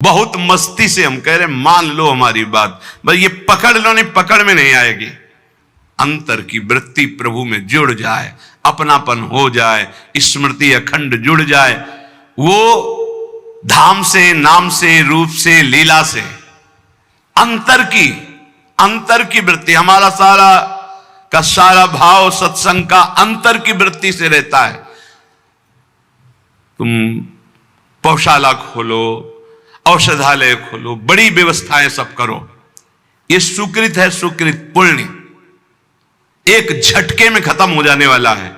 बहुत मस्ती से हम कह रहे मान लो हमारी बात, बस ये पकड़ लो, नहीं पकड़ में नहीं आएगी। अंतर की वृत्ति प्रभु में जुड़ जाए, अपनापन हो जाए, स्मृति अखंड जुड़ जाए, वो धाम से, नाम से, रूप से, लीला से अंतर की वृत्ति, हमारा सारा का सारा भाव सत्संग का अंतर की वृत्ति से रहता है। तुम पौशाला खोलो, औषधालय खोलो, बड़ी व्यवस्थाएं सब करो, ये सुकृत है, सुकृत पुण्य एक झटके में खत्म हो जाने वाला है।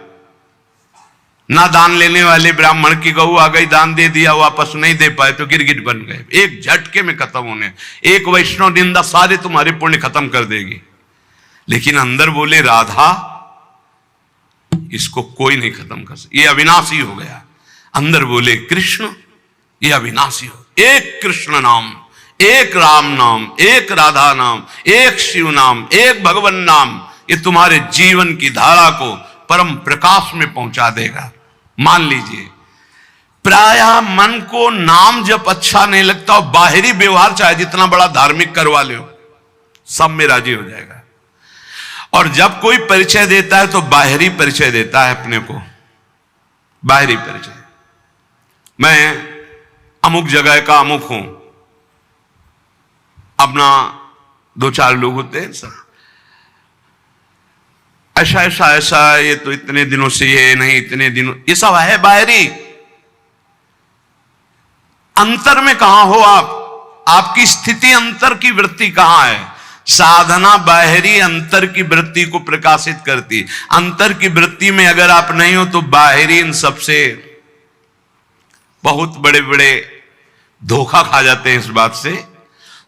ना दान लेने वाले ब्राह्मण की गऊ आ गई, दान दे दिया, वापस नहीं दे पाए तो गिरगिट बन गए, एक झटके में खत्म होने। एक वैष्णव निंदा सारे तुम्हारे पुण्य खत्म कर देगी। लेकिन अंदर बोले राधा, इसको कोई नहीं खत्म कर सकता, ये अविनाशी हो गया। अंदर बोले कृष्ण, ये अविनाशी हो। एक कृष्ण नाम, एक राम नाम, एक राधा नाम, एक शिव नाम, एक भगवान नाम, ये तुम्हारे जीवन की धारा को परम प्रकाश में पहुंचा देगा। मान लीजिए, प्रायः मन को नाम जब अच्छा नहीं लगता और बाहरी व्यवहार चाहे जितना बड़ा धार्मिक करवा लो, सब में राजी हो जाएगा। और जब कोई परिचय देता है तो बाहरी परिचय देता है अपने को, बाहरी परिचय, मैं अमुक जगह का अमुक हूं। अपना दो चार लोग होते हैं सब, ऐसा ऐसा ऐसा, ये तो इतने दिनों से, ये नहीं इतने दिनों, ये सब है बाहरी। अंतर में कहां हो आप? आपकी स्थिति अंतर की वृत्ति कहां है? साधना बाहरी अंतर की वृत्ति को प्रकाशित करती। अंतर की वृत्ति में अगर आप नहीं हो तो बाहरी इन सबसे बहुत बड़े बड़े धोखा खा जाते हैं। इस बात से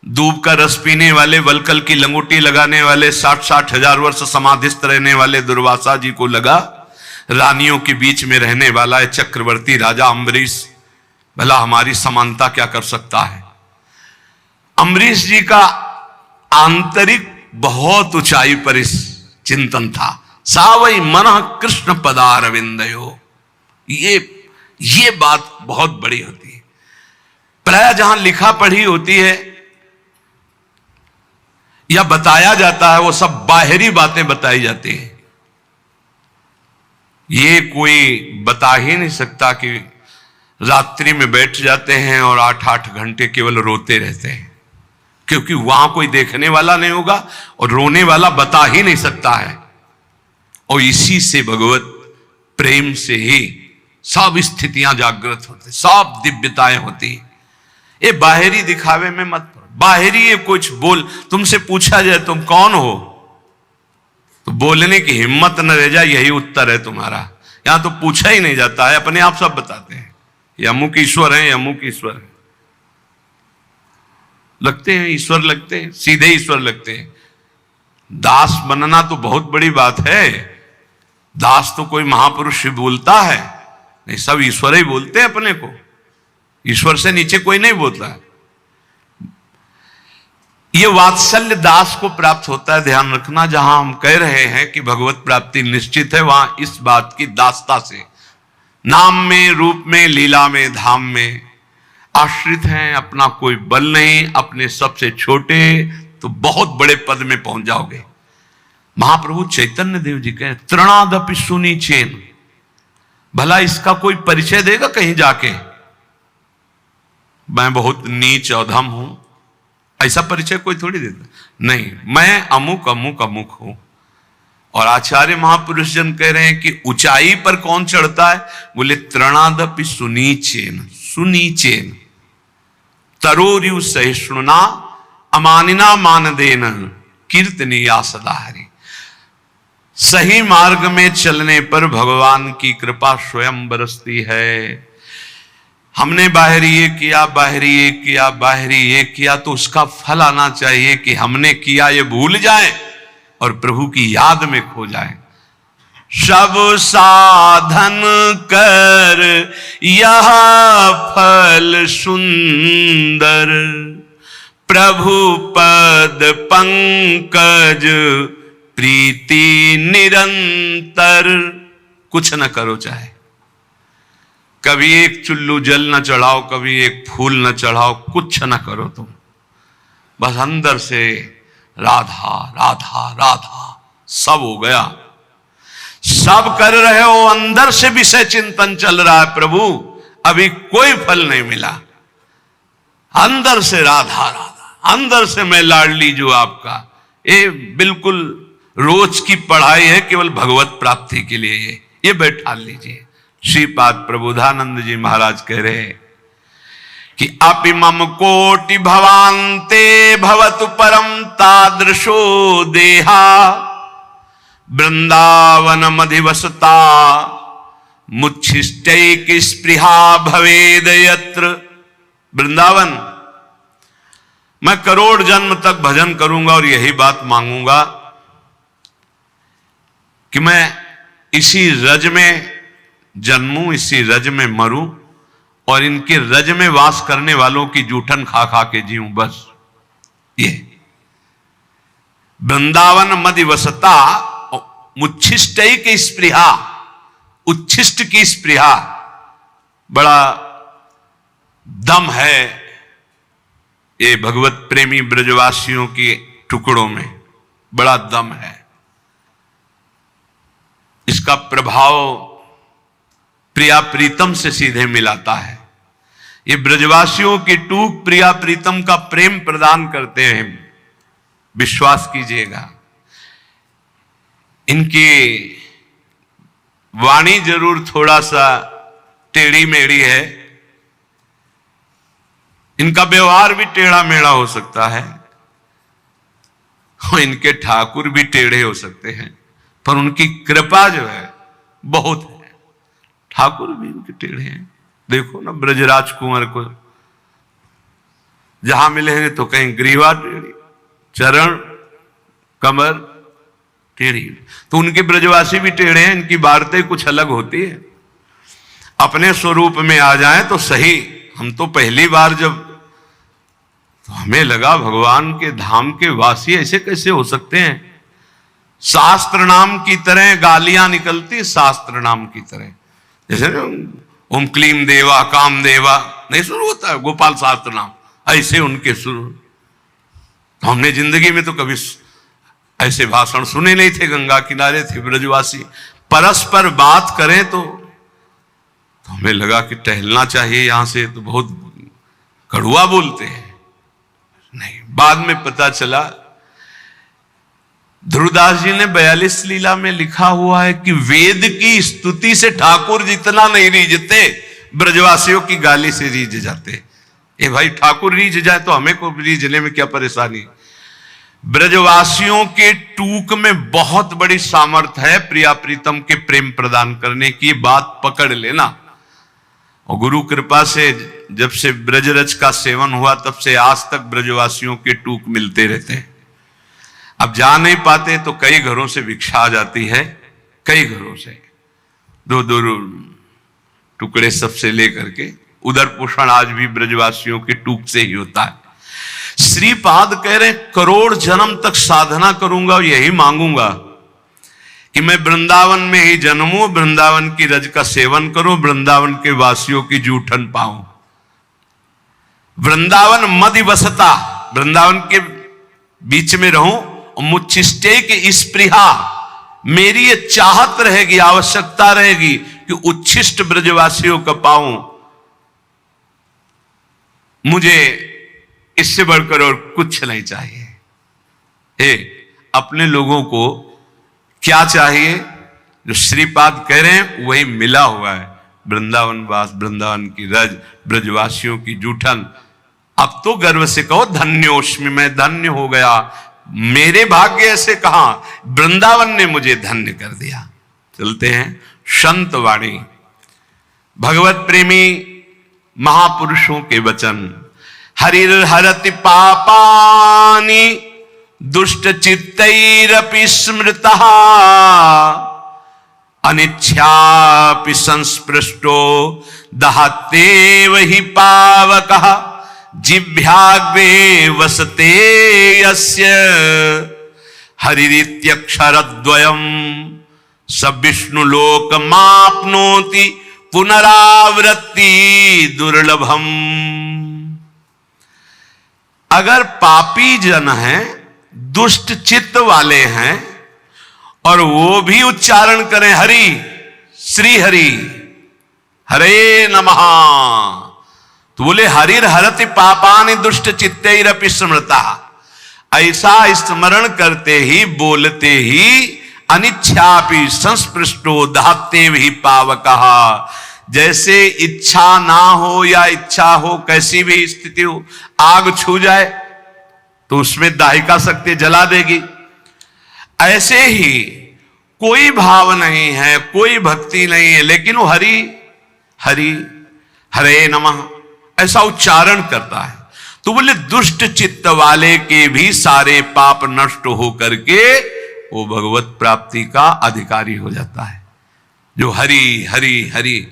दूब का रस पीने वाले, वलकल की लंगोटी लगाने वाले, 60-60 हजार वर्ष समाधिस्थ रहने वाले दुर्वासा जी को लगा रानियों के बीच में रहने वाला है चक्रवर्ती राजा अम्बरीश, भला हमारी समानता क्या कर सकता है। अम्बरीश जी का आंतरिक बहुत ऊंचाई पर इस चिंतन था। सावई मन कृष्ण पदारविंदयो, ये बात बहुत बड़ी होती है। प्राय जहां लिखा पढ़ी होती है या बताया जाता है, वो सब बाहरी बातें बताई जाती है। ये कोई बता ही नहीं सकता कि रात्रि में बैठ जाते हैं और 8-8 घंटे केवल रोते रहते हैं, क्योंकि वहां कोई देखने वाला नहीं होगा और रोने वाला बता ही नहीं सकता है। और इसी से भगवत प्रेम से ही सब स्थितियां जागृत होती, सब दिव्यताएं होती। ये बाहरी दिखावे में मत पड़ो। बाहरी ये कुछ बोल, तुमसे पूछा जाए तुम कौन हो, तो बोलने की हिम्मत न रह जाए, यही उत्तर है तुम्हारा। यहां तो पूछा ही नहीं जाता है, अपने आप सब बताते हैं, ये अमुक ईश्वर है, अमुक ईश्वर है। लगते हैं ईश्वर, लगते हैं सीधे ईश्वर लगते हैं। दास बनना तो बहुत बड़ी बात है। दास तो कोई महापुरुष बोलता है नहीं, सब ईश्वर ही बोलते हैं अपने को। ईश्वर से नीचे कोई नहीं बोलता है। ये वात्सल्य दास को प्राप्त होता है। ध्यान रखना, जहां हम कह रहे हैं कि भगवत प्राप्ति निश्चित है, वहां इस बात की दासता से, नाम में, रूप में, लीला में, धाम में आश्रित हैं। अपना कोई बल नहीं, अपने सबसे छोटे तो बहुत बड़े पद में पहुंच जाओगे। महाप्रभु चैतन्य देव जी कहे तृणादपि सुनी चेन, भला इसका कोई परिचय देगा कहीं जाके? मैं बहुत नीच अधम हूं, ऐसा परिचय कोई थोड़ी देता नहीं। मैं अमुक अमुक अमुक हूं। और आचार्य महापुरुष जन कह रहे हैं कि ऊंचाई पर कौन चढ़ता है? बोले तृणादपि सुनीचेन, सुनीचेन तरोरिव सहिष्णुना अमानिना मानदेन कीर्तनीया सदा हरि। सही मार्ग में चलने पर भगवान की कृपा स्वयं बरसती है। हमने बाहरी ये किया, बाहरी ये किया, बाहरी ये किया, तो उसका फल आना चाहिए कि हमने किया ये भूल जाए और प्रभु की याद में खो जाए। सब साधन कर यह फल सुंदर, प्रभु पद पंकज प्रीति निरंतर। कुछ न करो चाहे, कभी एक चुल्लू जल न चढ़ाओ, कभी एक फूल न चढ़ाओ, कुछ न करो तुम, बस अंदर से राधा राधा राधा सब हो गया। सब कर रहे हो, अंदर से विषय चिंतन चल रहा है, प्रभु अभी कोई फल नहीं मिला। अंदर से राधा राधा, अंदर से मैं लाडली जो आपका, ये बिल्कुल रोज की पढ़ाई है, केवल भगवत प्राप्ति के लिए ये बैठा लीजिए। श्रीपाद प्रबोधानंद जी महाराज कह रहे हैं कि अपि मम कोटि भवान्ते भवतु परम तादृशो देहा वृंदावन मधिवसता मुच्छिष्टैक स्पृहा भवेद यत्र। वृंदावन मैं करोड़ जन्म तक भजन करूंगा और यही बात मांगूंगा कि मैं इसी रज में जन्मूं, इसी रज में मरूं और इनके रज में वास करने वालों की जूठन खा खा के जीऊं, बस ये। वृंदावन मधिवसता मुच्छिष्टैक स्पृहा, उच्छिष्ट की स्पृहा, बड़ा दम है ये भगवत प्रेमी ब्रजवासियों के टुकड़ों में, बड़ा दम है। इसका प्रभाव प्रिया प्रीतम से सीधे मिलाता है। ये ब्रजवासियों की टूक प्रिया प्रीतम का प्रेम प्रदान करते हैं, विश्वास कीजिएगा। इनकी वाणी जरूर थोड़ा सा टेढ़ी मेढ़ी है, इनका व्यवहार भी टेढ़ा मेढ़ा हो सकता है, और इनके ठाकुर भी टेढ़े हो सकते हैं, पर उनकी कृपा जो है बहुत है। ठाकुर भी उनके टेढ़े हैं। देखो ना ब्रजराज कुंवर को जहां मिलेंगे तो कहीं ग्रीवा टेढ़ी, चरण कमर टेढ़ी, तो उनके ब्रजवासी भी टेढ़े हैं। इनकी वार्तें कुछ अलग होती है। अपने स्वरूप में आ जाएं तो सही। हम तो पहली बार जब, तो हमें लगा भगवान के धाम के वासी ऐसे कैसे हो सकते हैं। शास्त्र नाम की तरह गालियां निकलती, शास्त्र नाम की तरह, जैसे ओम क्लीम देवा काम देवा नहीं शुरू होता है गोपाल शास्त्र नाम, ऐसे उनके शुरू। तो हमने जिंदगी में तो कभी ऐसे भाषण सुने नहीं थे। गंगा किनारे थे ब्रजवासी, परस्पर बात करें तो हमें लगा कि टहलना चाहिए यहां से, तो बहुत कड़ुआ बोलते हैं। नहीं, बाद में पता चला ध्रुवदास जी ने 42 लीला में लिखा हुआ है कि वेद की स्तुति से ठाकुर जितना नहीं रीझते, ब्रजवासियों की गाली से रीझ जाते। ए भाई, ठाकुर रीझ जाए तो हमें को रीझने में क्या परेशानी। ब्रजवासियों के टूक में बहुत बड़ी सामर्थ्य है प्रिया प्रीतम के प्रेम प्रदान करने की, बात पकड़ लेना। और गुरु कृपा से जब से ब्रजरज का सेवन हुआ तब से आज तक ब्रजवासियों के टूक मिलते रहते हैं। अब जा नहीं पाते तो कई घरों से भिक्षा आ जाती है, कई घरों से दो दो टुकड़े सबसे लेकर के। उधर पोषण आज भी ब्रजवासियों के टूक से ही होता है। श्रीपाद कह रहे करोड़ जन्म तक साधना करूंगा और यही मांगूंगा कि मैं वृंदावन में ही जन्मूं, वृंदावन की रज का सेवन करूं, वृंदावन के वासियों की जूठन पाऊं। वृंदावन मधिवसता, वृंदावन के बीच में रहूं और मुच्छिष्टे की स्पृहा, मेरी ये चाहत रहेगी, आवश्यकता रहेगी कि उच्छिष्ट ब्रजवासियों का पाऊं। मुझे इससे बढ़कर और कुछ नहीं चाहिए। अपने लोगों को क्या चाहिए? जो श्रीपाद कह रहे हैं वही मिला हुआ है। वृंदावन वास, वृंदावन की रज, ब्रजवासियों की जूठन। अब तो गर्व से कहो धन्योस्मि, मैं धन्य हो गया। मेरे भाग्य ऐसे कहा, वृंदावन ने मुझे धन्य कर दिया। चलते हैं संत वाणी, भगवत प्रेमी महापुरुषों के वचन। हरिर हरति पापानि दुष्ट चित्तैरपि स्मृतः अनिच्छापि संस्पृष्टो दहत्येव हि पावकः जिह्वाग्रे वसते यस्य हरिरित्यक्षरद्वयम् स विष्णुलोकमाप्नोति पुनरावृत्ति दुर्लभम। अगर पापी जन हैं, दुष्ट चित्त वाले हैं, और वो भी उच्चारण करें हरि, श्री हरि, हरे नमः, तो बोले हरिर हरति पापानि दुष्ट चित्तैरपि स्मृता। ऐसा स्मरण करते ही, बोलते ही अनिच्छापि संस्पृष्टो दहते भी पावकः। जैसे इच्छा ना हो या इच्छा हो, कैसी भी स्थिति हो, आग छू जाए तो उसमें दाहिका शक्ति जला देगी। ऐसे ही कोई भाव नहीं है, कोई भक्ति नहीं है, लेकिन वो हरि हरि, हरे नमः ऐसा उच्चारण करता है, तो बोले दुष्ट चित्त वाले के भी सारे पाप नष्ट हो करके वो भगवत प्राप्ति का अधिकारी हो जाता है। जो हरि हरि हरि,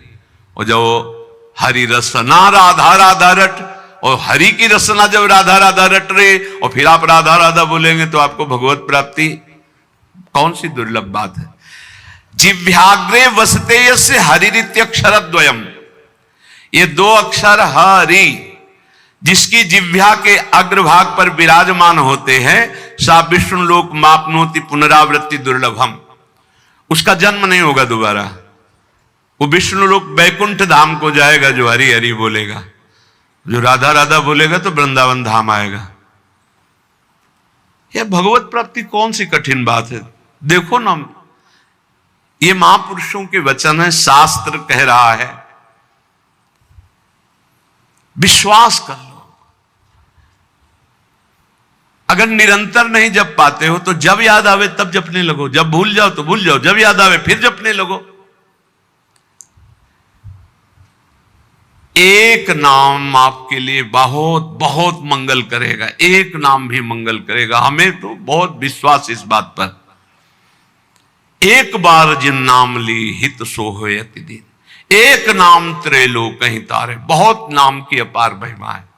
और जो हरि रसना राधा राधा रट, और हरि की रसना जब राधा राधा रट रहे और फिर आप राधा राधा बोलेंगे तो आपको भगवत प्राप्ति, कौन सी दुर्लभ बात है। जिव्याग्रे वसते यस्य हरिरित्यक्षरद्वयम्, ये दो अक्षर हरि जिसकी जिह्वा के अग्रभाग पर विराजमान होते हैं, सा विष्णु लोक मापनोति पुनरावृत्ति दुर्लभम। उसका जन्म नहीं होगा दोबारा, वो विष्णु लोक वैकुंठ धाम को जाएगा जो हरि हरि बोलेगा। जो राधा राधा बोलेगा तो वृंदावन धाम आएगा। यह भगवत प्राप्ति कौन सी कठिन बात है। देखो ना, ये महापुरुषों के वचन है, शास्त्र कह रहा है, विश्वास कर लो। अगर निरंतर नहीं जप पाते हो तो जब याद आवे तब जपने लगो, जब भूल जाओ तो भूल जाओ, जब याद आवे फिर जपने लगो। एक नाम आपके लिए बहुत बहुत मंगल करेगा, एक नाम भी मंगल करेगा। हमें तो बहुत विश्वास इस बात पर। एक बार जिन नाम ली हित सो होयति दिन, एक नाम त्रैलोक कहीं तारे। बहुत नाम की अपार महिमा है,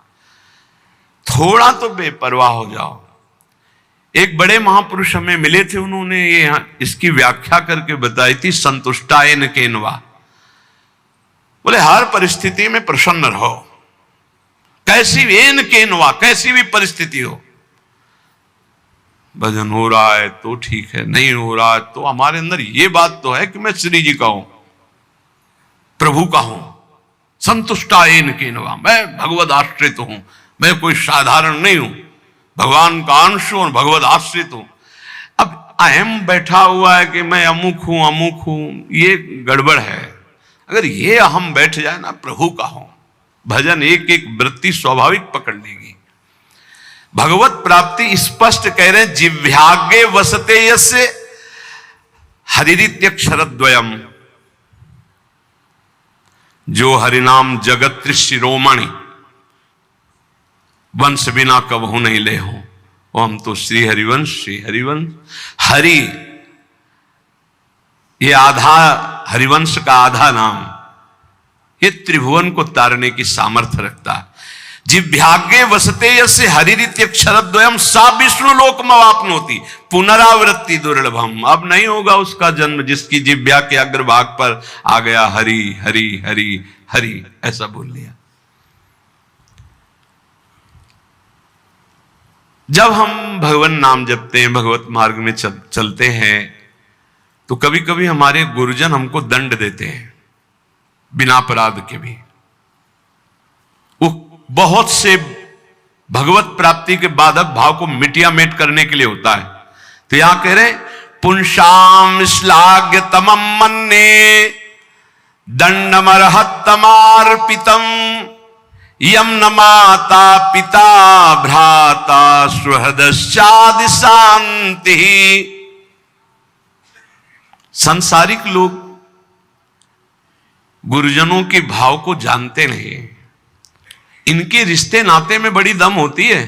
थोड़ा तो बेपरवाह हो जाओ। एक बड़े महापुरुष हमें मिले थे, उन्होंने ये इसकी व्याख्या करके बताई थी, संतुष्टायन केनवा। बोले हर परिस्थिति में प्रसन्न रहो, कैसी भी एन केनवा, कैसी भी परिस्थिति हो। भजन हो रहा है तो ठीक है, नहीं हो रहा है तो हमारे अंदर ये बात तो है कि मैं श्री जी का हूं, प्रभु का हूं। संतुष्टायन केनवा, मैं भगवद आश्रित हूं, मैं कोई साधारण नहीं हूं, भगवान का अंश हूं और भगवद आश्रित हूं। अब अहम बैठा हुआ है कि मैं अमुक हूं अमुक हूं, ये गड़बड़ है। अगर ये अहम बैठ जाए ना, प्रभु का हूं, भजन एक एक वृत्ति स्वाभाविक पकड़ लेगी। भगवत प्राप्ति स्पष्ट कह रहे हैं, जिव्याग्रे वसते यस्य हरिरित्यक्षरद्वयम्। जो हरिनाम जगत शिरोमणि, वंश बिना कबहू नहीं ले हो। वो हम तो श्री हरिवंश, श्री हरिवंश। हरि ये आधा, हरिवंश का आधा नाम, ये त्रिभुवन को तारने की सामर्थ्य रखता है। जिव्याग्रे वसते यस्य हरिरित्यक्षरद्वयम् सा विष्णु लोकमवाप्नोति पुनरावृत्ति दुर्लभम। अब नहीं होगा उसका जन्म जिसकी जिह्वा के अग्रभाग पर आ गया हरि हरि हरि हरि, ऐसा बोल लिया। जब हम भगवान नाम जपते हैं, भगवत मार्ग में चलते हैं, तो कभी कभी हमारे गुरुजन हमको दंड देते हैं बिना अपराध के भी। वो बहुत से भगवत प्राप्ति के बाधक भाव को मिटियामेट करने के लिए होता है। तो यहां कह रहे पुंसाम श्लाघ्य तमम मन्ने दंडमर्हत्तमार्पितम यम न माता पिता भ्राता सुहृदश्चादि शांति। संसारिक लोग गुरुजनों के भाव को जानते नहीं, इनके रिश्ते नाते में बड़ी दम होती है।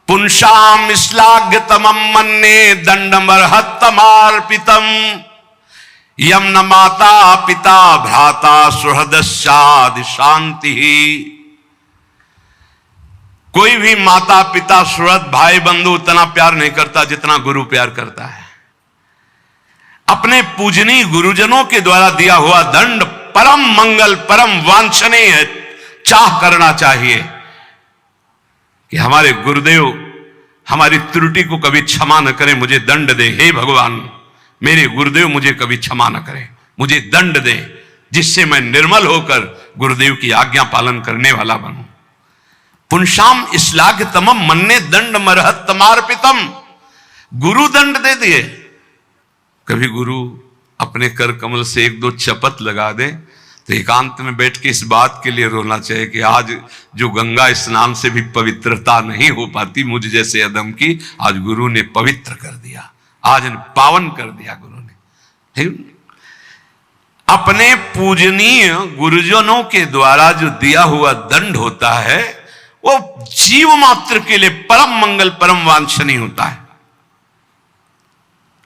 पुंसाम श्लाघ्य तमम मन्ने दंडमर्हत्तमार्पितम यम न माता पिता भ्राता सुहृदश्चादि शांति। कोई भी माता पिता सुहृद भाई बंधु उतना प्यार नहीं करता जितना गुरु प्यार करता है। अपने पूजनीय गुरुजनों के द्वारा दिया हुआ दंड परम मंगल, परम वांछनीय है, चाह करना चाहिए कि हमारे गुरुदेव हमारी त्रुटि को कभी क्षमा न करें, मुझे दंड दे। हे भगवान, मेरे गुरुदेव मुझे कभी क्षमा न करें, मुझे दंड दे, जिससे मैं निर्मल होकर गुरुदेव की आज्ञा पालन करने वाला बनूं। पुंसाम इस्लाघ तमम मन्ने दंड मरहत तमार्पितम। गुरु दंड दे दिए, कभी गुरु अपने कर कमल से एक दो चपत लगा दे तो एकांत में बैठ के इस बात के लिए रोना चाहिए कि आज जो गंगा स्नान से भी पवित्रता नहीं हो पाती मुझ जैसे अदम की, आज गुरु ने पवित्र कर दिया, आज पावन कर दिया गुरु ने। अपने पूजनीय गुरुजनों के द्वारा जो दिया हुआ दंड होता है वो जीव मात्र के लिए परम मंगल, परम वांछनीय होता है।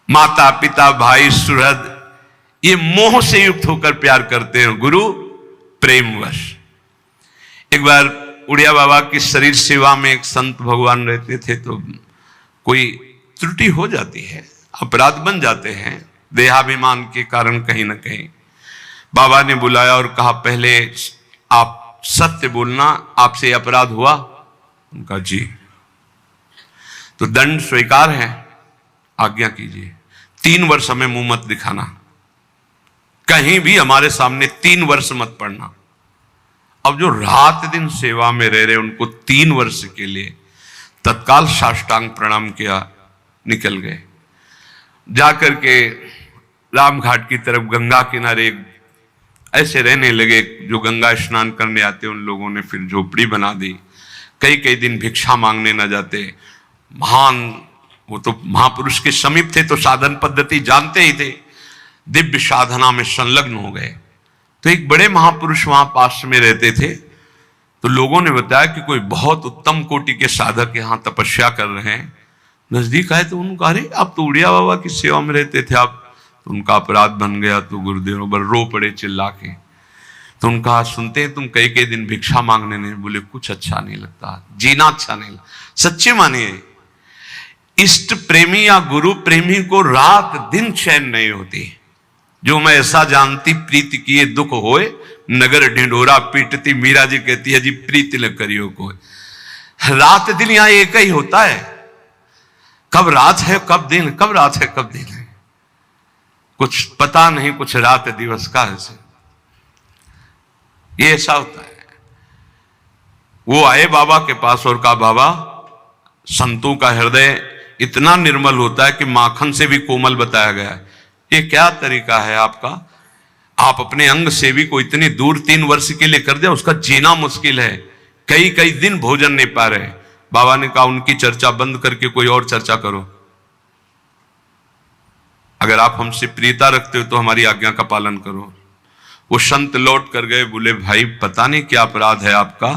माता पिता भाई सुहृद ये मोह से युक्त होकर प्यार करते हैं, गुरु प्रेमवश। एक बार उड़िया बाबा की शरीर सेवा में एक संत भगवान रहते थे, तो कोई त्रुटि हो जाती है, अपराध बन जाते हैं देहाभिमान के कारण कहीं ना कहीं। बाबा ने बुलाया और कहा पहले आप सत्य बोलना, आपसे अपराध हुआ? उनका जी। तो दंड स्वीकार है, आज्ञा कीजिए, 3 वर्ष हमें मुंह मत दिखाना, कहीं भी हमारे सामने 3 वर्ष मत पढ़ना। अब जो रात दिन सेवा में रह रहे उनको 3 वर्ष के लिए तत्काल साष्टांग प्रणाम किया, निकल गए। जाकर के रामघाट की तरफ गंगा किनारे ऐसे रहने लगे। जो गंगा स्नान करने आते उन लोगों ने फिर झोपड़ी बना दी, कई कई दिन भिक्षा मांगने न जाते। महान, वो तो महापुरुष के समीप थे तो साधन पद्धति जानते ही थे, दिव्य साधना में संलग्न हो गए। तो एक बड़े महापुरुष वहां पास में रहते थे, तो लोगों ने बताया कि कोई बहुत उत्तम कोटि के साधक यहाँ तपस्या कर रहे हैं। नजदीक आए तो उन्होंने कहा अरे आप तो उड़िया बाबा की सेवा में रहते थे आप, तो उनका अपराध बन गया। तो गुरुदेव पर रो पड़े चिल्ला के। तो उनका सुनते हैं तुम कई कई दिन भिक्षा मांगने नहीं, बोले कुछ अच्छा नहीं लगता, जीना अच्छा नहीं लगता। सच्चे मानिए, इष्ट प्रेमी या गुरु प्रेमी को रात दिन चैन नहीं होती। जो मैं ऐसा जानती प्रीति किए दुख होए, नगर ढिंढोरा पीटती। मीरा जी कहती है जी प्रीति न करियो को। रात दिन यहां एक ही होता है, कब रात है कब दिन, कब रात है कब दिन है, कुछ पता नहीं, कुछ रात दिवस का है। ये ऐसा होता है। वो आए बाबा के पास और कहा बाबा, संतों का हृदय इतना निर्मल होता है कि माखन से भी कोमल बताया गया है, ये क्या तरीका है आपका? आप अपने अंग सेवी को इतनी दूर 3 वर्ष के लिए कर दिया, उसका जीना मुश्किल है, कई कई दिन भोजन नहीं पा रहे। बाबा ने कहा उनकी चर्चा बंद करके कोई और चर्चा करो। अगर आप हमसे प्रियता रखते हो तो हमारी आज्ञा का पालन करो। वो संत लौट कर गए, बोले भाई पता नहीं क्या अपराध है आपका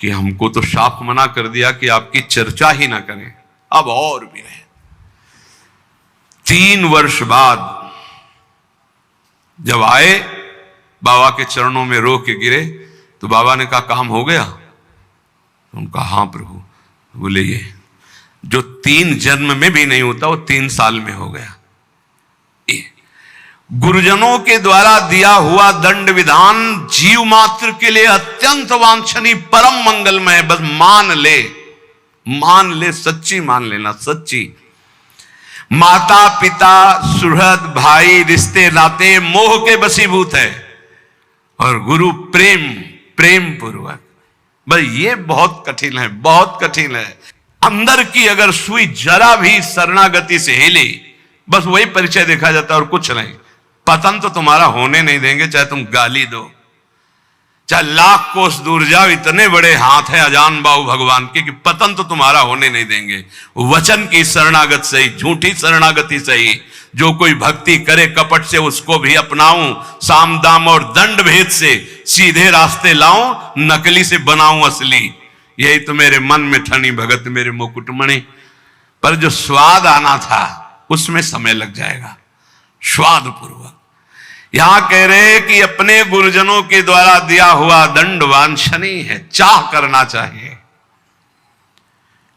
कि हमको तो साफ मना कर दिया कि आपकी चर्चा ही ना करें, अब और भी रहे। 3 वर्ष बाद जब आए बाबा के चरणों में रो के गिरे, तो बाबा ने कहा काम हो गया? उनका हाँ प्रभु। बोले ये जो 3 जन्म में भी नहीं होता वो 3 साल में हो गया। गुरुजनों के द्वारा दिया हुआ दंड विधान जीव मात्र के लिए अत्यंत वांछनीय, परम मंगलमय। बस मान ले, सच्ची मान लेना, सच्ची। माता पिता सुहृद भाई रिश्ते नाते मोह के बसीभूत है, और गुरु प्रेम पूर्वक। बस ये बहुत कठिन है, बहुत कठिन है। अंदर की अगर सुई जरा भी शरणागति से हिले, बस वही परिचय देखा जाता है और कुछ नहीं। पतन तो तुम्हारा होने नहीं देंगे, चाहे तुम गाली दो, चाहे लाख कोस दूर जाओ, इतने बड़े हाथ है अजान बाहु भगवान के कि पतन तो तुम्हारा होने नहीं देंगे। वचन की शरणागत सही, झूठी शरणागति सही। जो कोई भक्ति करे कपट से उसको भी अपनाऊं, साम दाम और दंड भेद से सीधे रास्ते लाऊं, नकली से बनाऊं असली। यही तो मेरे मन में ठनी भगत मेरे मुकुटमणि। पर जो स्वाद आना था उसमें समय लग जाएगा, स्वाद पूर्वक। यहां कह रहे कि अपने गुरुजनों के द्वारा दिया हुआ दंड वांछनीय है, चाह करना चाहिए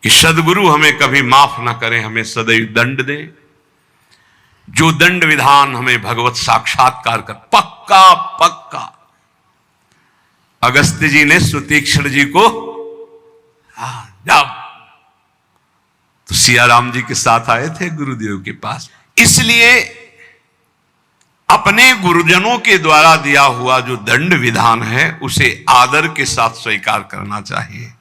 कि सदगुरु हमें कभी माफ ना करें, हमें सदैव दंड दे। जो दंड विधान हमें भगवत साक्षात्कार कर, पक्का पक्का। अगस्त्य जी ने सुतीक्ष्ण जी को जब तो सिया राम जी के साथ आए थे गुरुदेव के पास। इसलिए अपने गुरुजनों के द्वारा दिया हुआ जो दंड विधान है उसे आदर के साथ स्वीकार करना चाहिए।